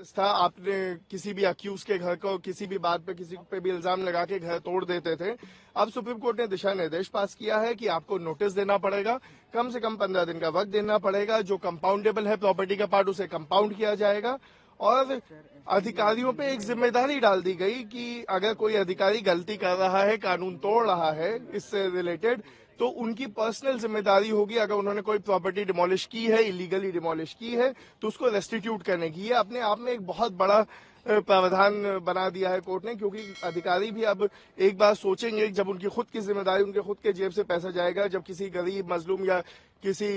था, आपने किसी भी अक्यूज के घर को किसी भी बात पे किसी पे भी इल्जाम लगा के घर तोड़ देते थे। अब सुप्रीम कोर्ट ने दिशा निर्देश पास किया है कि आपको नोटिस देना पड़ेगा, कम से कम 15 दिन का वक्त देना पड़ेगा। जो कंपाउंडेबल है प्रॉपर्टी का पार्ट उसे कंपाउंड किया जाएगा और अधिकारियों पे एक जिम्मेदारी डाल दी गई कि अगर कोई अधिकारी गलती कर रहा है, कानून तोड़ रहा है इससे रिलेटेड, तो उनकी पर्सनल जिम्मेदारी होगी। अगर उन्होंने कोई प्रॉपर्टी डिमोलिश की है, इलीगली डिमोलिश की है, तो उसको रेस्टिट्यूट करने की। ये अपने आप में एक बहुत बड़ा प्रावधान बना दिया है कोर्ट ने, क्योंकि अधिकारी भी अब एक बार सोचेंगे जब उनकी खुद की जिम्मेदारी, उनके खुद के जेब से पैसा जाएगा। जब किसी गरीब मजलूम या किसी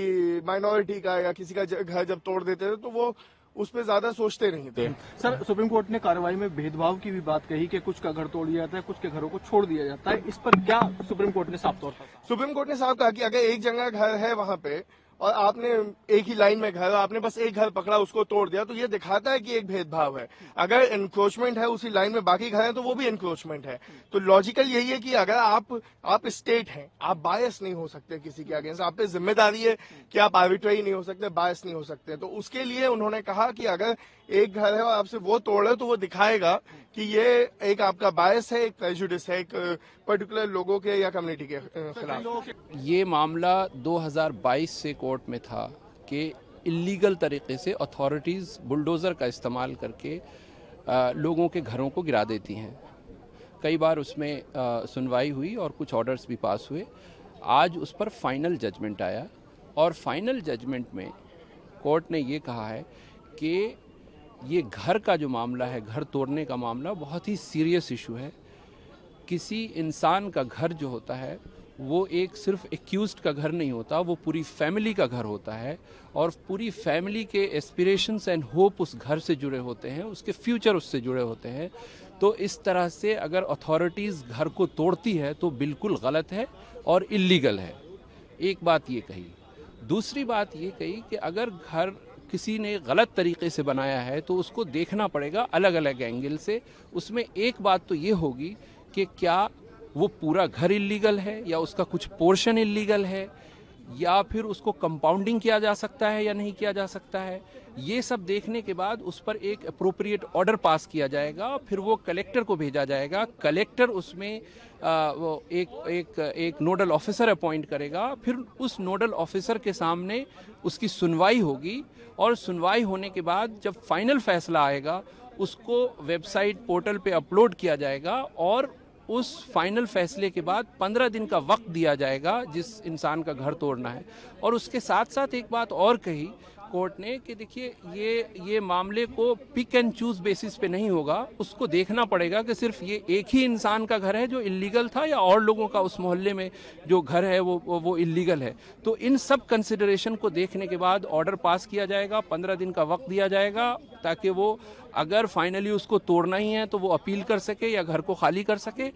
माइनॉरिटी का या किसी का घर जब तोड़ देते थे तो वो उस पर ज्यादा सोचते नहीं थे। सर, सुप्रीम कोर्ट ने कार्रवाई में भेदभाव की भी बात कही कि कुछ का घर तोड़ दिया जाता है, कुछ के घरों को छोड़ दिया जाता है। इस पर क्या सुप्रीम कोर्ट ने साफ तौर पर कहा? सुप्रीम कोर्ट ने साफ कहा कि अगर एक जगह घर है वहां पे और आपने एक ही लाइन में घर, आपने बस एक घर पकड़ा उसको तोड़ दिया, तो ये दिखाता है कि एक भेदभाव है। अगर एनक्रोचमेंट है उसी लाइन में बाकी घर है तो वो भी एनक्रोचमेंट है। तो लॉजिकल यही है कि अगर आप स्टेट हैं, आप बायस नहीं हो सकते किसी के अगेंस्ट, आप पे जिम्मेदारी है कि आप आर्बिट्रेरी नहीं हो सकते, बायस नहीं हो सकते। तो उसके लिए उन्होंने कहा कि अगर एक घर है और आपसे वो तोड़ है तो वो दिखाएगा कि ये एक आपका बायस है, एक प्रेजुडिस है, एक पर्टिकुलर लोगों के या कम्युनिटी के खिलाफ। ये मामला 2022 से कोर्ट में था कि इलीगल तरीके से अथॉरिटीज़ बुलडोज़र का इस्तेमाल करके लोगों के घरों को गिरा देती हैं। कई बार उसमें सुनवाई हुई और कुछ ऑर्डर्स भी पास हुए। आज उस पर फाइनल जजमेंट आया और फाइनल जजमेंट में कोर्ट ने ये कहा है कि ये घर का जो मामला है, घर तोड़ने का मामला बहुत ही सीरियस इशू है। किसी इंसान का घर जो होता है वो एक सिर्फ एक्यूज्ड का घर नहीं होता, वो पूरी फैमिली का घर होता है और पूरी फैमिली के एस्पिरेशंस एंड होप उस घर से जुड़े होते हैं, उसके फ्यूचर उससे जुड़े होते हैं। तो इस तरह से अगर अथॉरिटीज़ घर को तोड़ती है तो बिल्कुल गलत है और इल्लीगल है। एक बात ये कही। दूसरी बात ये कही कि अगर घर किसी ने गलत तरीके से बनाया है तो उसको देखना पड़ेगा अलग अलग एंगल से। उसमें एक बात तो ये होगी कि क्या वो पूरा घर इल्लीगल है या उसका कुछ पोर्शन इल्लीगल है या फिर उसको कंपाउंडिंग किया जा सकता है या नहीं किया जा सकता है। ये सब देखने के बाद उस पर एक अप्रोप्रिएट ऑर्डर पास किया जाएगा, फिर वो कलेक्टर को भेजा जाएगा। कलेक्टर उसमें वो एक नोडल ऑफिसर अपॉइंट करेगा, फिर उस नोडल ऑफिसर के सामने उसकी सुनवाई होगी और सुनवाई होने के बाद जब फाइनल फैसला आएगा उसको वेबसाइट पोर्टल पे अपलोड किया जाएगा और उस फाइनल फैसले के बाद 15 दिन का वक्त दिया जाएगा जिस इंसान का घर तोड़ना है। और उसके साथ साथ एक बात और कही कोर्ट ने कि देखिए ये मामले को पिक एंड चूज बेसिस पे नहीं होगा, उसको देखना पड़ेगा कि सिर्फ ये एक ही इंसान का घर है जो इल्लीगल था या और लोगों का उस मोहल्ले में जो घर है वो इल्लीगल है। तो इन सब कंसिडरेशन को देखने के बाद ऑर्डर पास किया जाएगा, 15 दिन का वक्त दिया जाएगा ताकि वो अगर फाइनली उसको तोड़ना ही है तो वो अपील कर सके या घर को खाली कर सके।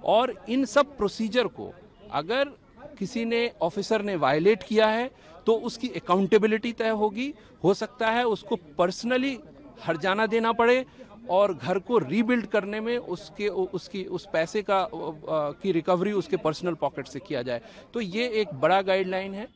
और इन सब प्रोसीजर को अगर किसी ने ऑफिसर ने वायलेट किया है तो उसकी अकाउंटेबिलिटी तय होगी। हो सकता है उसको पर्सनली हर्जाना देना पड़े और घर को रीबिल्ड करने में उस पैसे की रिकवरी उसके पर्सनल पॉकेट से किया जाए। तो ये एक बड़ा गाइडलाइन है।